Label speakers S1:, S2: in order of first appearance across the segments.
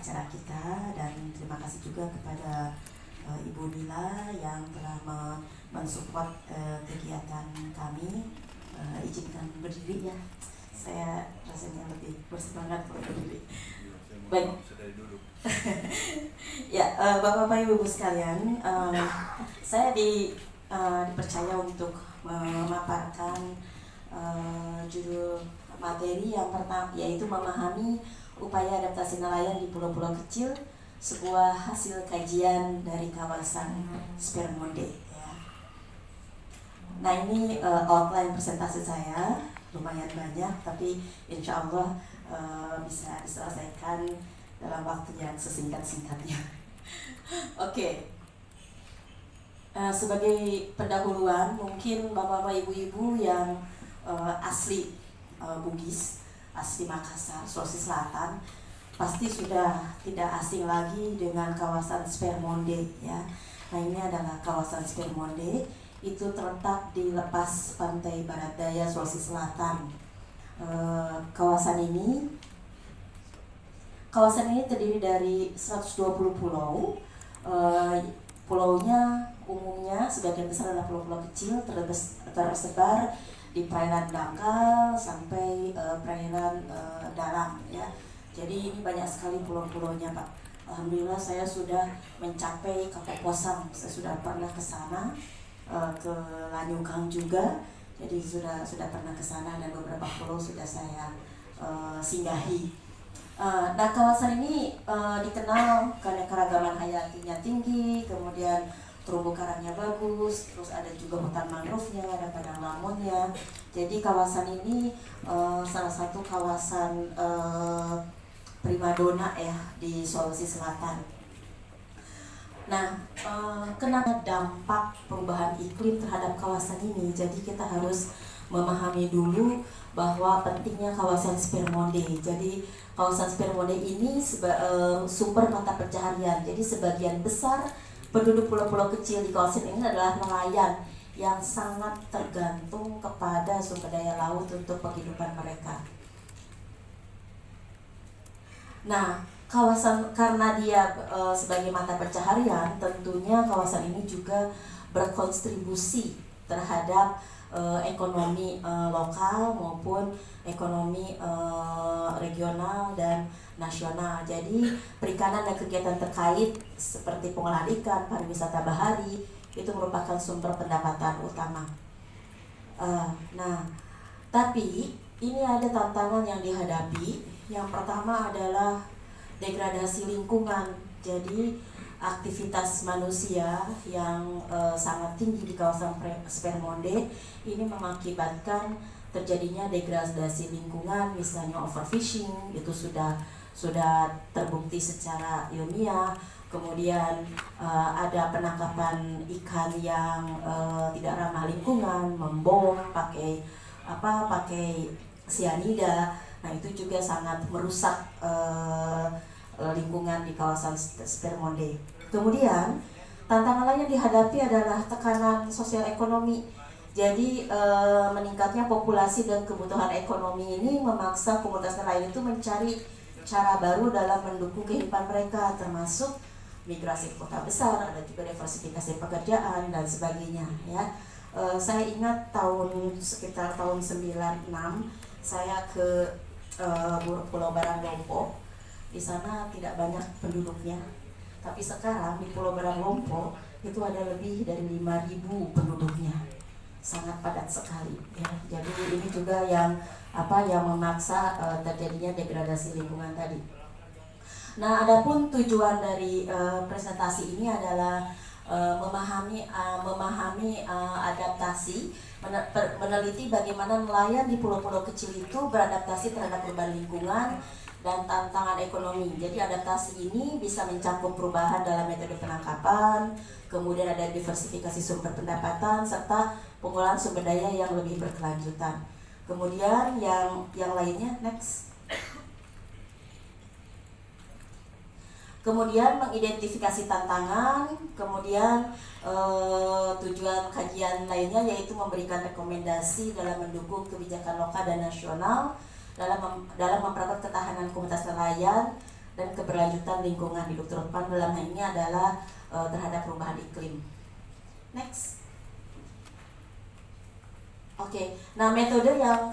S1: acara kita, dan terima kasih juga kepada Ibu Nila yang telah mensupport kegiatan kami. Izinkan berdiri ya, saya rasanya lebih bersemangat kalau berdiri. Baik. Ya, Bapak-Bapak Ibu sekalian, saya dipercaya untuk memaparkan judul materi yang pertama, yaitu memahami upaya adaptasi nelayan di pulau-pulau kecil, sebuah hasil kajian dari kawasan Spermonde. Ya. Nah, ini outline presentasi saya, lumayan banyak, tapi insya Allah bisa diselesaikan dalam waktu yang sesingkat-singkatnya. Oke. Sebagai pendahuluan, mungkin bapak-bapak ibu-ibu yang asli Bugis, asli Makassar, Sulawesi Selatan, pasti sudah tidak asing lagi dengan kawasan Spermonde ya. Nah, ini adalah kawasan Spermonde, itu terletak di lepas pantai barat daya Sulawesi Selatan. Kawasan ini terdiri dari 120 pulau. Pulaunya umumnya sebagian besar adalah pulau-pulau kecil tersebar di perairan dangkal sampai perairan dalam ya. Jadi ini banyak sekali pulau-pulaunya, Pak. Alhamdulillah saya sudah mencapai Kapal Posang, saya sudah pernah ke sana, ke Lanyukang juga. Jadi sudah pernah ke sana dan beberapa pulau sudah saya singgahi. Nah, kawasan ini dikenal karena keragaman hayatinya tinggi, kemudian terumbu karangnya bagus, terus ada juga hutan mangrove-nya, ada padang lamunnya. Jadi kawasan ini salah satu kawasan primadona ya di Sulawesi Selatan. Nah, kenapa dampak perubahan iklim terhadap kawasan ini? Jadi kita harus memahami dulu bahwa pentingnya kawasan Spermonde. Jadi kawasan Spermonde ini sumber mata pencaharian. Jadi sebagian besar penduduk pulau-pulau kecil di kawasan ini adalah nelayan yang sangat tergantung kepada sumber daya laut untuk penghidupan mereka. Nah, karena dia sebagai mata pencaharian, tentunya kawasan ini juga berkontribusi terhadap ekonomi lokal maupun ekonomi regional dan nasional. Jadi perikanan dan kegiatan terkait seperti pengolahan ikan, pariwisata bahari itu merupakan sumber pendapatan utama. Nah, tapi ini ada tantangan yang dihadapi. Yang pertama adalah degradasi lingkungan. Jadi aktivitas manusia yang sangat tinggi di kawasan Spermonde ini mengakibatkan terjadinya degradasi lingkungan, misalnya overfishing, itu sudah terbukti secara ilmiah. Kemudian ada penangkapan ikan yang tidak ramah lingkungan, membom pakai sianida. Nah, itu juga sangat merusak lingkungan di kawasan Spermonde. Kemudian tantangan lain yang dihadapi adalah tekanan sosial ekonomi. Jadi meningkatnya populasi dan kebutuhan ekonomi ini memaksa komunitas nelayan itu mencari cara baru dalam mendukung kehidupan mereka, termasuk migrasi ke kota besar, ada juga diversifikasi pekerjaan dan sebagainya ya. Saya ingat sekitar tahun 96 saya ke Pulau Baranglompo. Di sana tidak banyak penduduknya, tapi sekarang di Pulau Baranglompo itu ada lebih dari 5.000 penduduknya, sangat padat sekali ya. Jadi ini juga yang memaksa terjadinya degradasi lingkungan tadi. Nah, adapun tujuan dari presentasi ini adalah memahami adaptasi, meneliti bagaimana nelayan di pulau-pulau kecil itu beradaptasi terhadap perubahan lingkungan dan tantangan ekonomi. Jadi adaptasi ini bisa mencakup perubahan dalam metode penangkapan, kemudian ada diversifikasi sumber pendapatan, serta pengolahan sumber daya yang lebih berkelanjutan. Kemudian yang lainnya, next. Kemudian mengidentifikasi tantangan, kemudian tujuan kajian lainnya yaitu memberikan rekomendasi dalam mendukung kebijakan lokal dan nasional dalam memperkuat ketahanan komunitas nelayan dan keberlanjutan lingkungan hidup, terutama dalam hal ini adalah terhadap perubahan iklim. Next. Oke, nah metode yang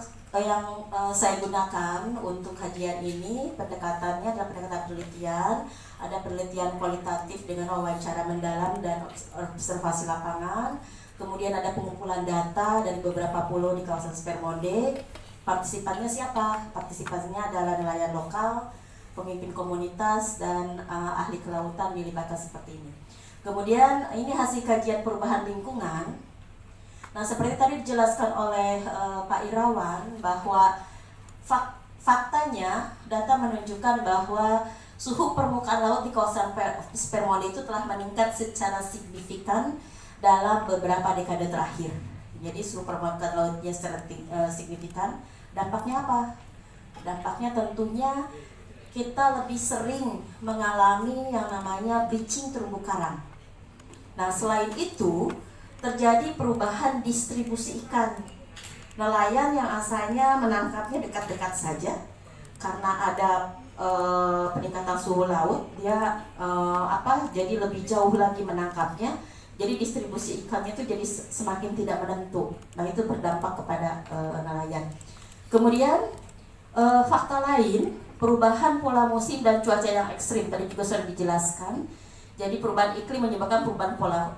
S1: saya gunakan untuk kajian ini, pendekatannya adalah pendekatan penelitian. Ada penelitian kualitatif dengan wawancara mendalam dan observasi lapangan. Kemudian ada pengumpulan data dari beberapa pulau di kawasan Spermonde. Partisipannya siapa? Partisipannya adalah nelayan lokal, pemimpin komunitas, dan ahli kelautan dilibatkan seperti ini. Kemudian ini hasil kajian perubahan lingkungan. Nah, seperti tadi dijelaskan oleh Pak Irawan bahwa faktanya data menunjukkan bahwa suhu permukaan laut di kawasan Spermonde itu telah meningkat secara signifikan dalam beberapa dekade terakhir. Jadi suhu permukaan lautnya secara signifikan. Dampaknya apa? Dampaknya tentunya kita lebih sering mengalami yang namanya bleaching terumbu karang. Nah, selain itu terjadi perubahan distribusi ikan. Nelayan yang asalnya menangkapnya dekat-dekat saja, karena ada peningkatan suhu laut, dia jadi lebih jauh lagi menangkapnya. Jadi distribusi ikannya itu jadi semakin tidak menentu. Nah, itu berdampak kepada nelayan. Kemudian fakta lain, perubahan pola musim dan cuaca yang ekstrim tadi juga sudah dijelaskan. Jadi perubahan iklim menyebabkan perubahan pola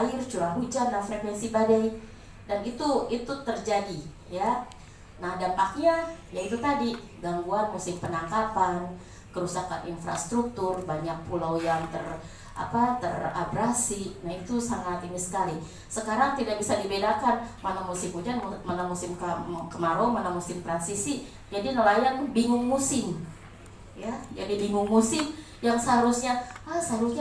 S1: air, curah hujan, dan frekuensi badai, dan itu terjadi, ya. Nah, dampaknya yaitu tadi gangguan musim penangkapan, kerusakan infrastruktur, banyak pulau yang terabrasi. Nah, itu sangat ini sekali. Sekarang tidak bisa dibedakan mana musim hujan, mana musim kemarau, mana musim transisi. Jadi nelayan bingung musim, ya. Jadi bingung musim yang seharusnya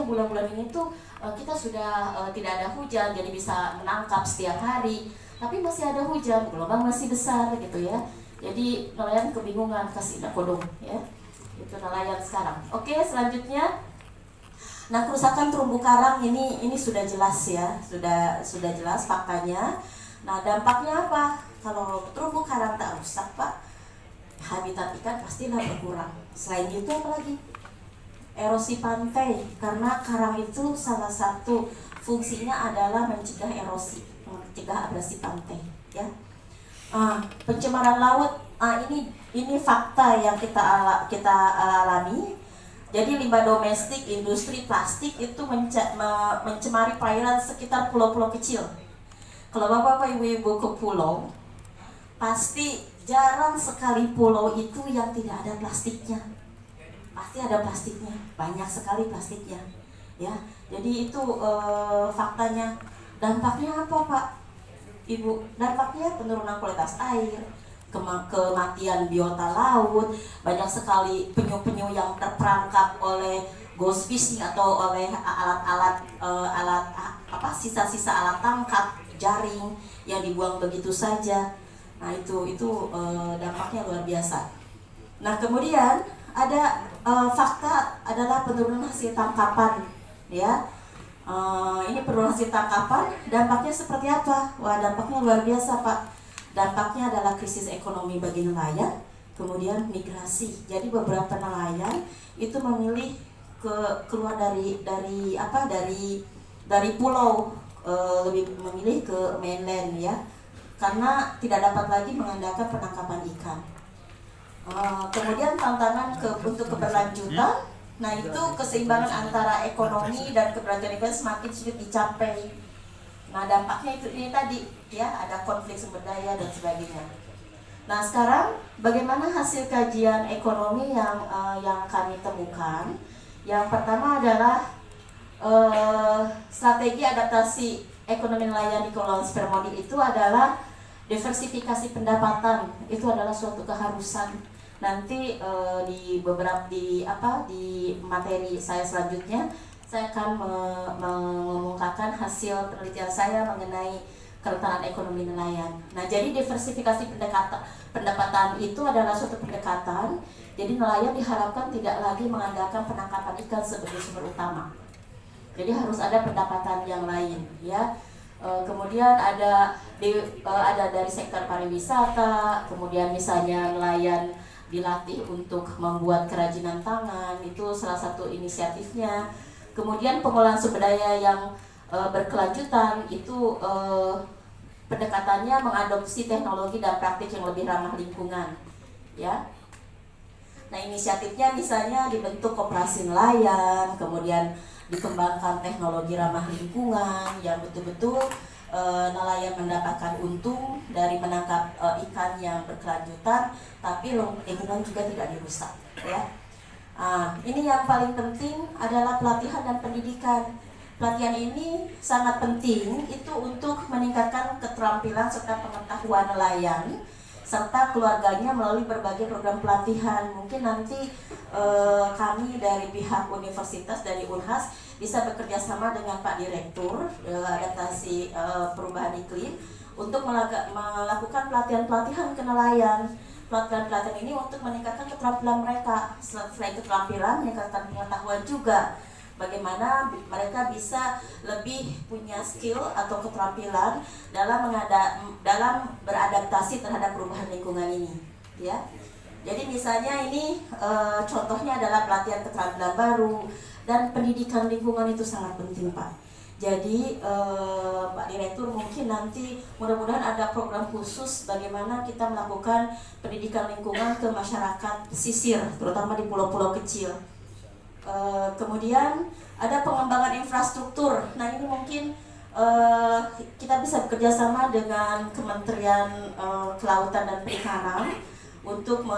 S1: bulan-bulan ini tuh kita sudah tidak ada hujan, jadi bisa menangkap setiap hari, tapi masih ada hujan, gelombang masih besar gitu ya. Jadi nelayan kebingungan, kasih kodong ya. Itu nelayan sekarang. Oke, selanjutnya. Nah, kerusakan terumbu karang ini sudah jelas ya, sudah jelas faktanya. Nah, dampaknya apa? Kalau terumbu karang tak rusak, Pak, habitat ikan pastilah berkurang. Selain itu apa lagi? Erosi pantai, karena karang itu salah satu fungsinya adalah mencegah erosi, mencegah abrasi pantai, ya. Pencemaran laut, ini fakta yang kita alami. Jadi limbah domestik, industri plastik itu mencemari perairan sekitar pulau-pulau kecil. Kalau bapak-bapak ibu-ibu ke pulau, pasti jarang sekali pulau itu yang tidak ada plastiknya. Pasti ada plastiknya, banyak sekali plastiknya, ya. Jadi itu faktanya. Dampaknya apa, Pak, Ibu? Dampaknya penurunan kualitas air, kematian biota laut, banyak sekali penyu-penyu yang terperangkap oleh ghost fishing atau oleh sisa-sisa alat tangkap, jaring yang dibuang begitu saja. Nah, itu dampaknya luar biasa. Nah, kemudian ada fakta adalah penurunan hasil tangkapan, ya. Ini penurunan hasil tangkapan, dampaknya seperti apa? Wah, dampaknya luar biasa, Pak. Dampaknya adalah krisis ekonomi bagi nelayan, kemudian migrasi. Jadi beberapa nelayan itu memilih keluar dari pulau, lebih memilih ke mainland, ya, karena tidak dapat lagi mengandalkan penangkapan ikan. Kemudian tantangan untuk keberlanjutan, nah itu keseimbangan antara ekonomi dan keberlanjutan lingkungan semakin sulit dicapai. Nah, dampaknya itu ini tadi, ya, ada konflik sumber daya dan sebagainya. Nah, sekarang bagaimana hasil kajian ekonomi yang kami temukan? Yang pertama adalah strategi adaptasi ekonomi nelayan di Kepulauan Spermonde itu adalah diversifikasi pendapatan. Itu adalah suatu keharusan. Nanti di materi saya selanjutnya saya akan mengungkapkan hasil penelitian saya mengenai kerentanan ekonomi nelayan. Nah, jadi diversifikasi pendapatan itu adalah suatu pendekatan. Jadi nelayan diharapkan tidak lagi mengandalkan penangkapan ikan sebagai sumber utama. Jadi harus ada pendapatan yang lain, ya. Kemudian ada dari sektor pariwisata, kemudian misalnya nelayan dilatih untuk membuat kerajinan tangan, itu salah satu inisiatifnya. Kemudian pengolahan sumber daya yang berkelanjutan itu pendekatannya mengadopsi teknologi dan praktik yang lebih ramah lingkungan, ya. Nah, inisiatifnya misalnya dibentuk koperasi nelayan, kemudian dikembangkan teknologi ramah lingkungan yang betul-betul nelayan mendapatkan untung dari menangkap ikan yang berkelanjutan, tapi lingkungan juga tidak dirusak, ya. Ini yang paling penting adalah pelatihan dan pendidikan. Pelatihan ini sangat penting itu untuk meningkatkan keterampilan serta pengetahuan nelayan serta keluarganya melalui berbagai program pelatihan. Mungkin nanti kami dari pihak universitas, dari Unhas, bisa bekerja sama dengan Pak Direktur Adaptasi Perubahan Iklim untuk melakukan pelatihan-pelatihan ke nelayan. Pelatihan-pelatihan ini untuk meningkatkan keterampilan mereka. Selain keterampilan, meningkatkan pengetahuan juga. Bagaimana mereka bisa lebih punya skill atau keterampilan dalam beradaptasi terhadap perubahan lingkungan ini, ya. Jadi misalnya ini contohnya adalah pelatihan keterampilan baru, dan pendidikan lingkungan itu sangat penting, Pak. Jadi Pak Direktur mungkin nanti mudah-mudahan ada program khusus bagaimana kita melakukan pendidikan lingkungan ke masyarakat pesisir, terutama di pulau-pulau kecil. Kemudian ada pengembangan infrastruktur. Nah, ini mungkin kita bisa bekerja sama dengan Kementerian Kelautan dan Perikanan untuk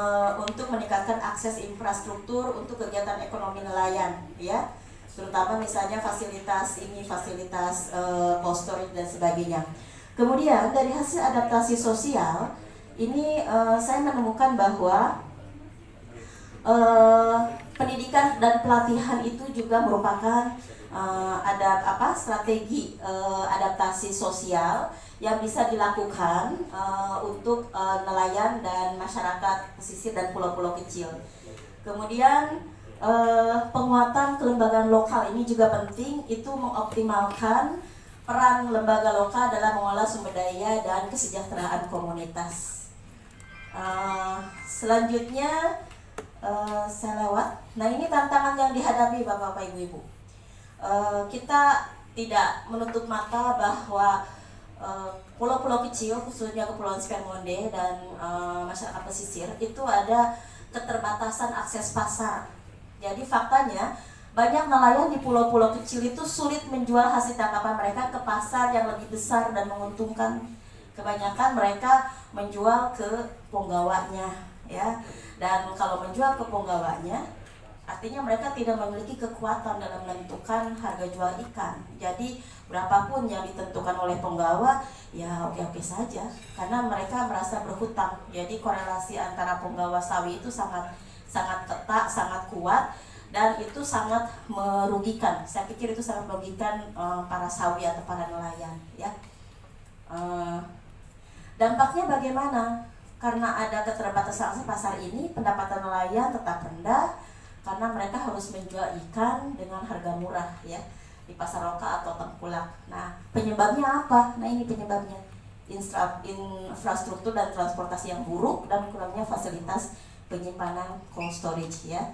S1: meningkatkan akses infrastruktur untuk kegiatan ekonomi nelayan, ya, terutama misalnya fasilitas cold storage dan sebagainya. Kemudian dari hasil adaptasi sosial ini saya menemukan bahwa pendidikan dan pelatihan itu juga merupakan strategi adaptasi sosial yang bisa dilakukan untuk nelayan dan masyarakat pesisir dan pulau-pulau kecil. Kemudian penguatan kelembagaan lokal ini juga penting, itu mengoptimalkan peran lembaga lokal dalam mengolah sumber daya dan kesejahteraan komunitas. Selanjutnya saya lewat. Nah, ini tantangan yang dihadapi Bapak-Bapak Ibu-Ibu. Kita tidak menutup mata bahwa pulau-pulau kecil, khususnya Kepulauan Spermonde dan masyarakat pesisir, itu ada keterbatasan akses pasar. Jadi faktanya banyak nelayan di pulau-pulau kecil itu sulit menjual hasil tangkapan mereka ke pasar yang lebih besar dan menguntungkan. Kebanyakan mereka menjual ke penggawanya, ya. Dan kalau menjual ke penggawanya, artinya mereka tidak memiliki kekuatan dalam menentukan harga jual ikan. Jadi berapapun yang ditentukan oleh penggawa, ya oke-oke saja, karena mereka merasa berhutang. Jadi korelasi antara penggawa sawi itu sangat ketat, sangat kuat, dan itu sangat merugikan. Saya pikir itu sangat merugikan para sawi atau para nelayan, ya. Dampaknya bagaimana? Karena ada keterbatasan pasar ini, pendapatan nelayan tetap rendah karena mereka harus menjual ikan dengan harga murah, ya, di pasar lokal atau tengkulak. Nah, penyebabnya apa? Nah, ini penyebabnya infrastruktur dan transportasi yang buruk dan kurangnya fasilitas penyimpanan cold storage, ya.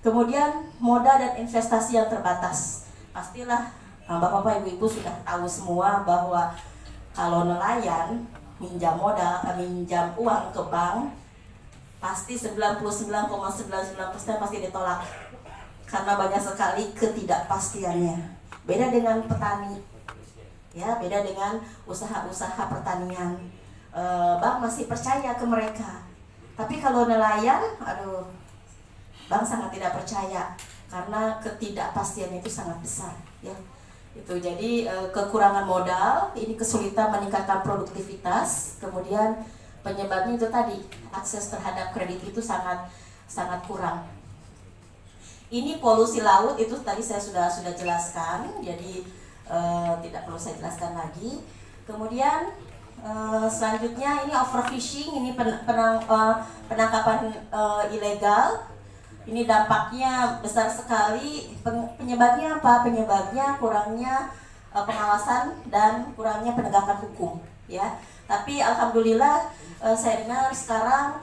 S1: Kemudian modal dan investasi yang terbatas. Pastilah Bapak-bapak, Ibu-ibu sudah tahu semua bahwa kalau nelayan minjam uang ke bank, pasti 99,99% pasti ditolak karena banyak sekali ketidakpastiannya. Beda dengan petani, ya, beda dengan usaha-usaha pertanian. Bank masih percaya ke mereka. Tapi kalau nelayan, bank sangat tidak percaya karena ketidakpastiannya itu sangat besar, ya. Itu jadi kekurangan modal, ini kesulitan meningkatkan produktivitas, kemudian penyebabnya itu tadi, akses terhadap kredit itu sangat kurang. Ini polusi laut, itu tadi saya sudah jelaskan, jadi tidak perlu saya jelaskan lagi. Kemudian selanjutnya ini overfishing, ini penangkapan ilegal. Ini dampaknya besar sekali. Penyebabnya apa? Penyebabnya kurangnya pengawasan dan kurangnya penegakan hukum, ya. Tapi alhamdulillah saya dengar sekarang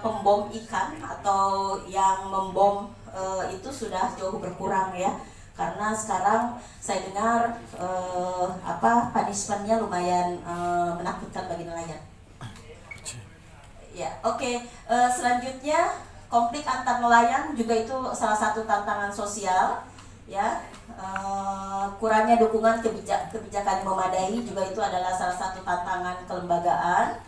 S1: pembom ikan atau yang membom itu sudah jauh berkurang ya, karena sekarang saya dengar punishment-nya lumayan menakutkan bagi nelayan. Ya, oke. Selanjutnya konflik antar nelayan juga itu salah satu tantangan sosial ya. Kurangnya dukungan kebijakan memadai juga itu adalah salah satu tantangan kelembagaan.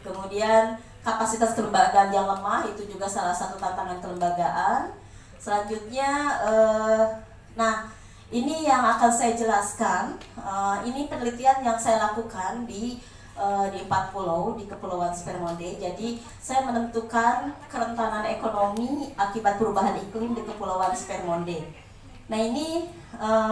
S1: Kemudian kapasitas kelembagaan yang lemah itu juga salah satu tantangan kelembagaan. Selanjutnya, nah ini yang akan saya jelaskan. Ini penelitian yang saya lakukan di 4 pulau di Kepulauan Spermonde. Jadi saya menentukan kerentanan ekonomi akibat perubahan iklim di Kepulauan Spermonde. Nah ini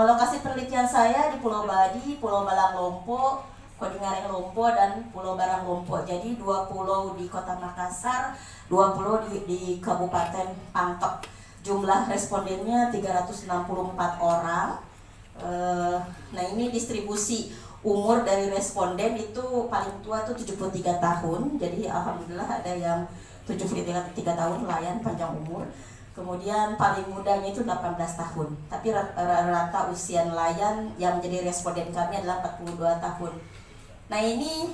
S1: lokasi penelitian saya di Pulau Badi, Pulau Balang Lompo, Kodingareng Lompo, dan Pulau Barang Lompo. Jadi 2 pulau di Kota Makassar, 2 pulau di Kabupaten Pangkep. Jumlah respondennya 364 orang. Nah ini distribusi umur dari responden itu paling tua itu 73 tahun. Jadi alhamdulillah ada yang 73 tahun nelayan panjang umur. Kemudian paling mudanya itu 18 tahun. Tapi rata usia nelayan yang menjadi responden kami adalah 42 tahun. Nah ini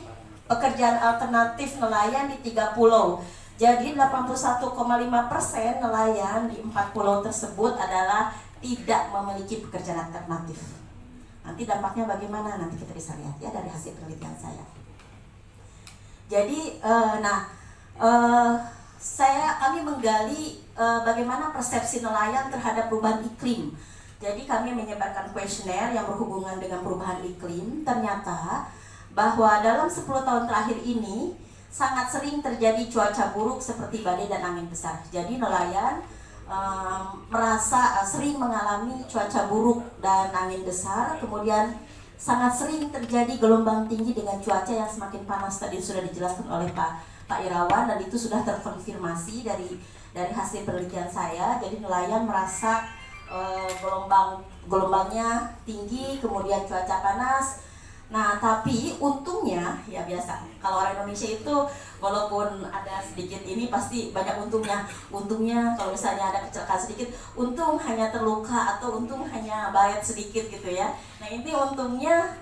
S1: pekerjaan alternatif nelayan di 3 pulau. Jadi 81,5% nelayan di 4 pulau tersebut adalah tidak memiliki pekerjaan alternatif. Nanti dampaknya bagaimana nanti kita bisa lihat ya dari hasil penelitian saya. Jadi kami menggali bagaimana persepsi nelayan terhadap perubahan iklim. Jadi kami menyebarkan kuesioner yang berhubungan dengan perubahan iklim. Ternyata bahwa dalam 10 tahun terakhir ini sangat sering terjadi cuaca buruk seperti badai dan angin besar. Jadi nelayan merasa sering mengalami cuaca buruk dan angin besar. Kemudian sangat sering terjadi gelombang tinggi dengan cuaca yang semakin panas. Tadi sudah dijelaskan oleh Pak Irawan dan itu sudah terkonfirmasi dari hasil penelitian saya. Jadi nelayan merasa gelombangnya tinggi, kemudian cuaca panas. Nah tapi untungnya ya biasa kalau orang Indonesia itu walaupun ada sedikit ini pasti banyak untungnya. Untungnya kalau misalnya ada kecelakaan sedikit, untung hanya terluka atau untung hanya bayat sedikit gitu ya. Nah ini untungnya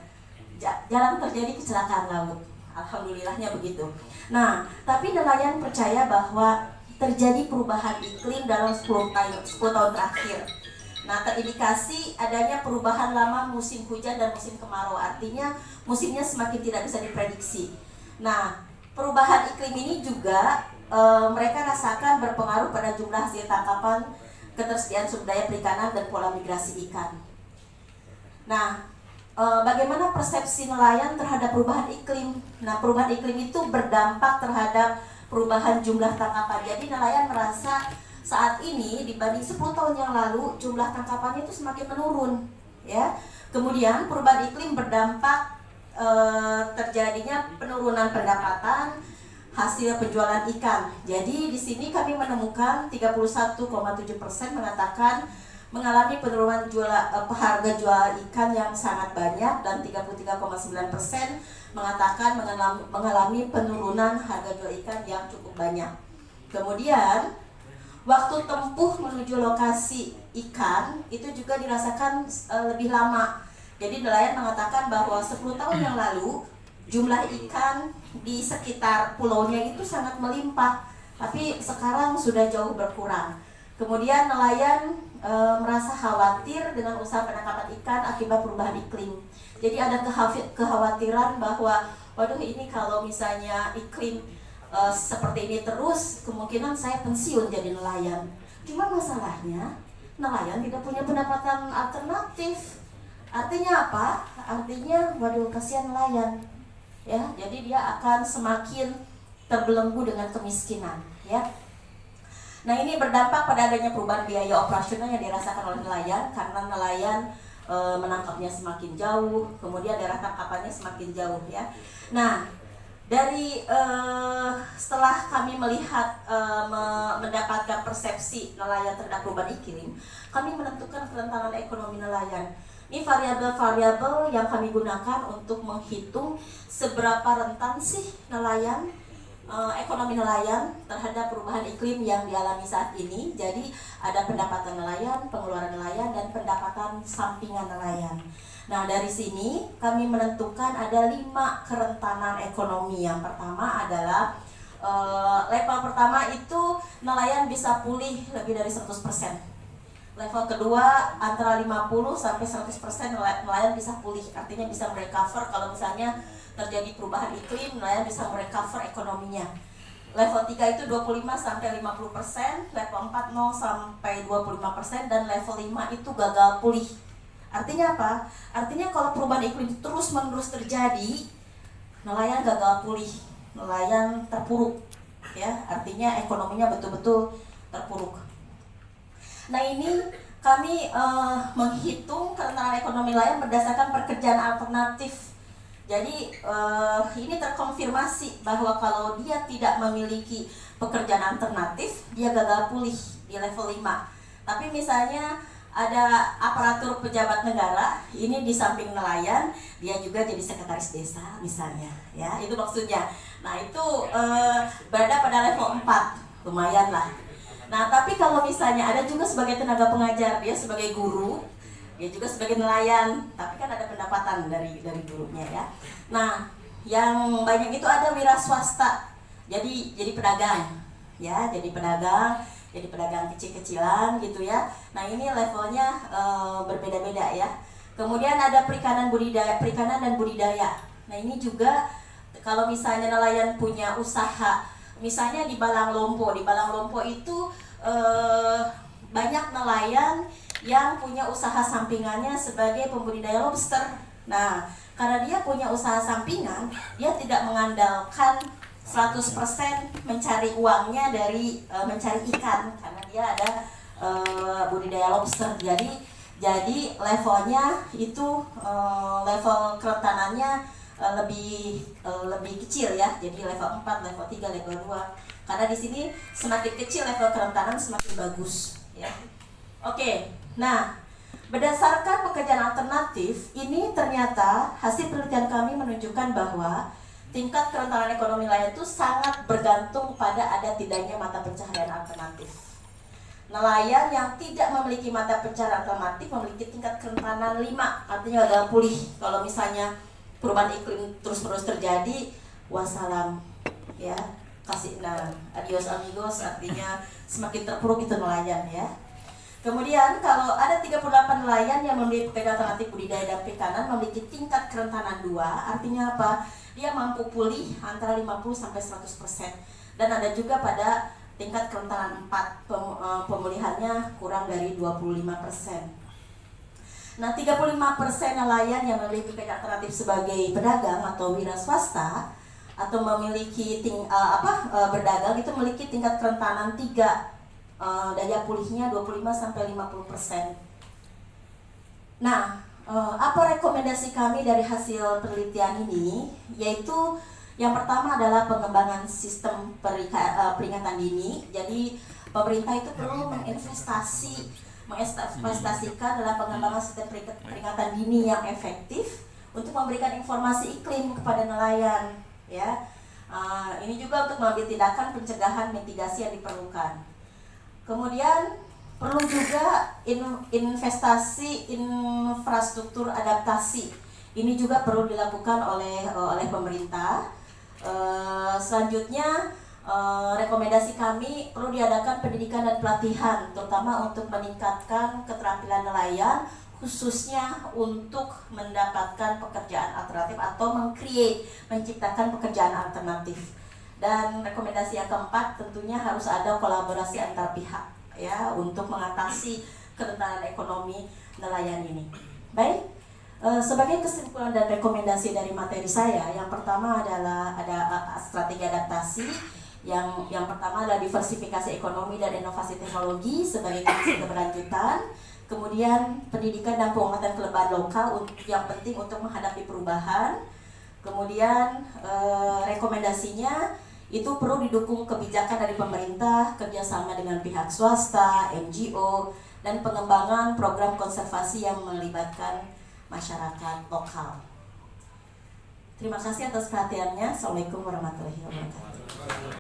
S1: jarang terjadi kecelakaan laut. Alhamdulillahnya begitu. Nah tapi nelayan percaya bahwa terjadi perubahan iklim dalam 10 tahun terakhir. Nah, terindikasi adanya perubahan lama musim hujan dan musim kemarau. Artinya musimnya semakin tidak bisa diprediksi. Nah, perubahan iklim ini juga mereka rasakan berpengaruh pada jumlah hasil tangkapan, ketersediaan sumber daya perikanan, dan pola migrasi ikan. Nah, bagaimana persepsi nelayan terhadap perubahan iklim? Nah, perubahan iklim itu berdampak terhadap perubahan jumlah tangkapan. Jadi nelayan merasa saat ini dibanding 10 tahun yang lalu jumlah tangkapannya itu semakin menurun ya. Kemudian perubahan iklim berdampak terjadinya penurunan pendapatan hasil penjualan ikan. Jadi di sini kami menemukan 31,7% mengatakan mengalami penurunan harga jual ikan yang sangat banyak, dan 33,9% mengatakan mengalami penurunan harga jual ikan yang cukup banyak. Kemudian waktu tempuh menuju lokasi ikan itu juga dirasakan lebih lama. Jadi nelayan mengatakan bahwa 10 tahun yang lalu jumlah ikan di sekitar pulaunya itu sangat melimpah, tapi sekarang sudah jauh berkurang. Kemudian nelayan merasa khawatir dengan usaha penangkapan ikan akibat perubahan iklim. Jadi ada kekhawatiran bahwa waduh ini kalau misalnya iklim seperti ini terus, kemungkinan saya pensiun jadi nelayan. Cuma masalahnya nelayan tidak punya pendapatan alternatif. Artinya apa? Artinya waduh kasihan nelayan ya. Jadi dia akan semakin terbelenggu dengan kemiskinan ya. Nah ini berdampak pada adanya perubahan biaya operasional yang dirasakan oleh nelayan, karena nelayan menangkapnya semakin jauh, kemudian daerah tangkapannya semakin jauh ya. Nah dari setelah kami melihat mendapatkan persepsi nelayan terhadap perubahan iklim, kami menentukan kerentanan ekonomi nelayan. Ini variabel-variabel yang kami gunakan untuk menghitung seberapa rentan sih nelayan ekonomi nelayan terhadap perubahan iklim yang dialami saat ini. Jadi ada pendapatan nelayan, pengeluaran nelayan, dan pendapatan sampingan nelayan. Nah, dari sini kami menentukan ada 5 kerentanan ekonomi. Yang pertama adalah level pertama itu nelayan bisa pulih lebih dari 100%. Level kedua antara 50 sampai 100% nelayan bisa pulih, artinya bisa merecover kalau misalnya terjadi perubahan iklim, nelayan bisa merecover ekonominya. Level 3 itu 25 sampai 50%, level 4 0 sampai 25%, dan level 5 itu gagal pulih. Artinya apa? Artinya kalau perubahan iklim terus-menerus terjadi, nelayan gagal pulih, nelayan terpuruk, ya, artinya ekonominya betul-betul terpuruk. Nah, ini kami menghitung kerentanan ekonomi nelayan berdasarkan pekerjaan alternatif. Jadi ini terkonfirmasi bahwa kalau dia tidak memiliki pekerjaan alternatif, dia gagal pulih di level 5. Tapi misalnya ada aparatur pejabat negara, ini di samping nelayan, dia juga jadi sekretaris desa misalnya, ya, itu maksudnya. Nah, itu berada pada level 4, lumayan lah. Nah, tapi kalau misalnya ada juga sebagai tenaga pengajar, dia sebagai guru, dia juga sebagai nelayan, tapi kan ada pendapatan dari gurunya, ya. Nah, yang banyak itu ada wira swasta, jadi pedagang, ya, jadi pedagang kecil-kecilan gitu, ya. Nah, ini levelnya berbeda-beda, ya. Kemudian ada perikanan dan budidaya. Nah, ini juga kalau misalnya nelayan punya usaha, misalnya di Balang Lompo itu banyak nelayan yang punya usaha sampingannya sebagai pembudidaya lobster. Nah, karena dia punya usaha sampingan, dia tidak mengandalkan 100% mencari uangnya dari mencari ikan, karena dia ada budidaya lobster. Jadi levelnya itu level kerentanannya lebih kecil, ya. Jadi level 4, level 3, level 2. Karena di sini semakin kecil level kerentanan semakin bagus, ya. Oke. Nah, berdasarkan pekerjaan alternatif, ini ternyata hasil penelitian kami menunjukkan bahwa tingkat kerentanan ekonomi nelayan itu sangat bergantung pada ada tidaknya mata pencaharian alternatif. Nelayan yang tidak memiliki mata pencaharian alternatif memiliki tingkat kerentanan 5, artinya gagal pulih. Kalau misalnya perubahan iklim terus-menerus terjadi, wassalam, ya, kasih adios amigos, artinya semakin terpuruk itu nelayan, ya. Kemudian kalau ada 38 nelayan yang memiliki pekerjaan alternatif budidaya dan perikanan memiliki tingkat kerentanan 2, artinya apa? Dia mampu pulih antara 50 sampai 100%. Dan ada juga pada tingkat kerentanan 4, pemulihannya kurang dari 25%. Nah, 35% nelayan yang memiliki pekerjaan alternatif sebagai pedagang atau wira swasta atau memiliki berdagang itu memiliki tingkat kerentanan 3, daya pulihnya 25 sampai 50%. Nah, apa rekomendasi kami dari hasil penelitian ini? Yaitu yang pertama adalah pengembangan sistem peringatan dini. Jadi pemerintah itu perlu menginvestasikan dalam pengembangan sistem peringatan dini yang efektif untuk memberikan informasi iklim kepada nelayan, ya. Ini juga untuk mengambil tindakan pencegahan mitigasi yang diperlukan. Kemudian perlu juga investasi infrastruktur adaptasi. Ini juga perlu dilakukan oleh pemerintah. Selanjutnya rekomendasi kami perlu diadakan pendidikan dan pelatihan, terutama untuk meningkatkan keterampilan nelayan, khususnya untuk mendapatkan pekerjaan alternatif atau menciptakan pekerjaan alternatif. Dan rekomendasi yang keempat tentunya harus ada kolaborasi antar pihak, ya, untuk mengatasi kerentanan ekonomi nelayan ini. Baik, sebagai kesimpulan dan rekomendasi dari materi saya, yang pertama adalah ada strategi adaptasi. Yang pertama adalah diversifikasi ekonomi dan inovasi teknologi sebagai kunci keberlanjutan. Kemudian pendidikan dan penguatan kelebihan lokal yang penting untuk menghadapi perubahan. Kemudian rekomendasinya itu perlu didukung kebijakan dari pemerintah, kerjasama dengan pihak swasta, NGO, dan pengembangan program konservasi yang melibatkan masyarakat lokal. Terima kasih atas perhatiannya. Assalamualaikum warahmatullahi wabarakatuh.